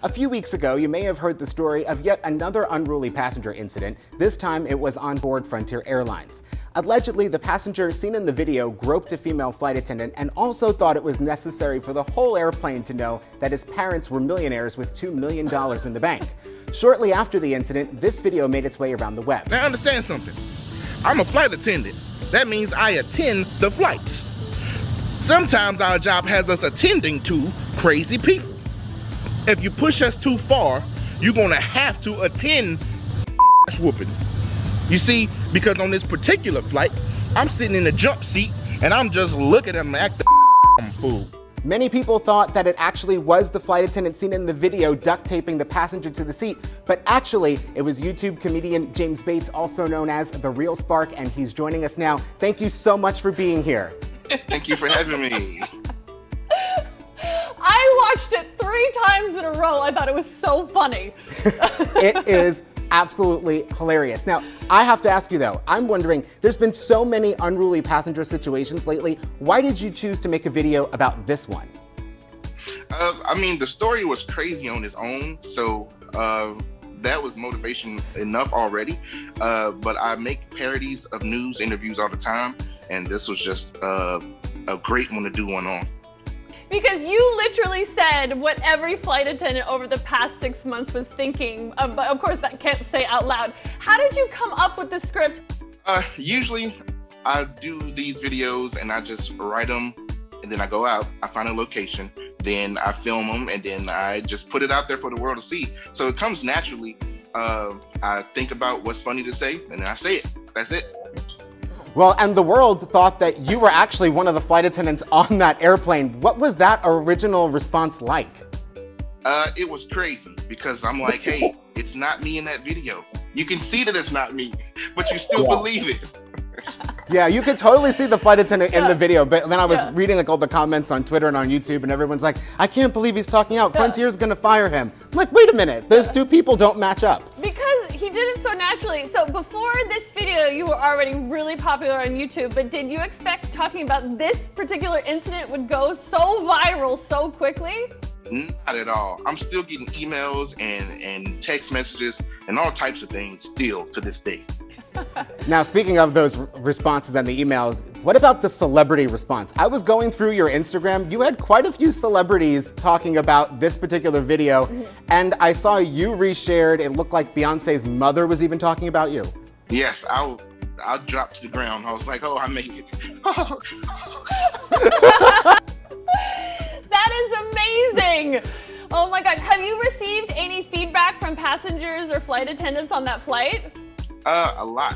A few weeks ago, you may have heard the story of yet another unruly passenger incident. This time, it was on board Frontier Airlines. Allegedly, the passenger seen in the video groped a female flight attendant and also thought it was necessary for the whole airplane to know that his parents were millionaires with $2 million in the bank. Shortly after the incident, this video made its way around the web. Now understand something. I'm a flight attendant. That means I attend the flights. Sometimes our job has us attending to crazy people. If you push us too far, you're gonna have to attend whooping. You see, because on this particular flight, I'm sitting in the jump seat and I'm just looking at them act the fool. Many people thought that it actually was the flight attendant seen in the video duct taping the passenger to the seat, but actually it was YouTube comedian James Bates, also known as The Real Spark, and he's joining us now. Thank you so much for being here. Thank you for having me. I watched it 3 times in a row. I thought it was so funny. It is absolutely hilarious. Now, I have to ask you though, I'm wondering, there's been so many unruly passenger situations lately. Why did you choose to make a video about this one? I mean, the story was crazy on its own, so that was motivation enough already. But I make parodies of news interviews all the time, and this was just a great one to do one on. Because you literally said what every flight attendant over the past 6 months was thinking, but of course that can't say out loud. How did you come up with the script? Usually I do these videos and I just write them, and then I go out, I find a location, then I film them, and then I just put it out there for the world to see. So it comes naturally. I think about what's funny to say, and then I say it. That's it. Well, and the world thought that you were actually one of the flight attendants on that airplane. What was that original response like? It was crazy because I'm like, hey, it's not me in that video. You can see that it's not me, but you still believe it. Yeah, you could totally see the flight attendant in the video, but then I was reading like all the comments on Twitter and on YouTube, and everyone's like, I can't believe he's talking out. Frontier's gonna fire him. I'm like, wait a minute, those two people don't match up. Because he did it so naturally. So before this video, you were already really popular on YouTube, but did you expect talking about this particular incident would go so viral so quickly? Not at all. I'm still getting emails and text messages and all types of things still to this day. Now, speaking of those responses and the emails, what about the celebrity response? I was going through your Instagram. You had quite a few celebrities talking about this particular video, and I saw you reshared. It looked like Beyonce's mother was even talking about you. Yes, I dropped to the ground. I was like, oh, I make it. That is amazing. Oh my God. Have you received any feedback from passengers or flight attendants on that flight? A lot.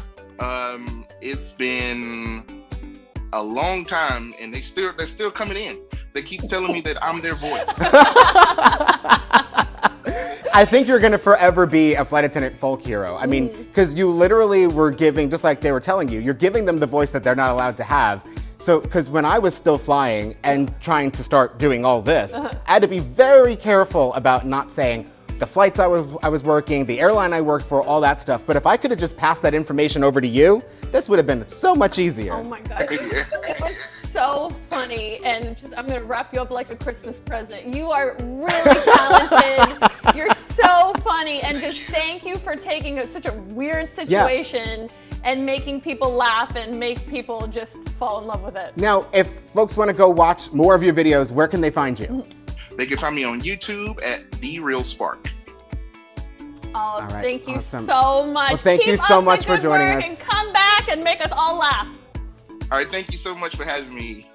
It's been a long time, and they're still coming in. They keep telling me that I'm their voice. I think you're gonna forever be a flight attendant folk hero. I mean, because you literally were giving, just like they were telling you, you're giving them the voice that they're not allowed to have. So, because when I was still flying and trying to start doing all this, I had to be very careful about not saying, the flights I was working, the airline I worked for, all that stuff. But if I could have just passed that information over to you, this would have been so much easier. Oh my God. It was so funny, and I'm gonna wrap you up like a Christmas present. You are really talented. You're so funny, and just thank you for taking such a weird situation and making people laugh and make people just fall in love with it. Now, if folks want to go watch more of your videos, where can they find you? They can find me on YouTube at The Real Spark. Oh, right, thank you awesome. so much. Well, thank you so much for joining us. And come back and make us all laugh. All right, thank you so much for having me.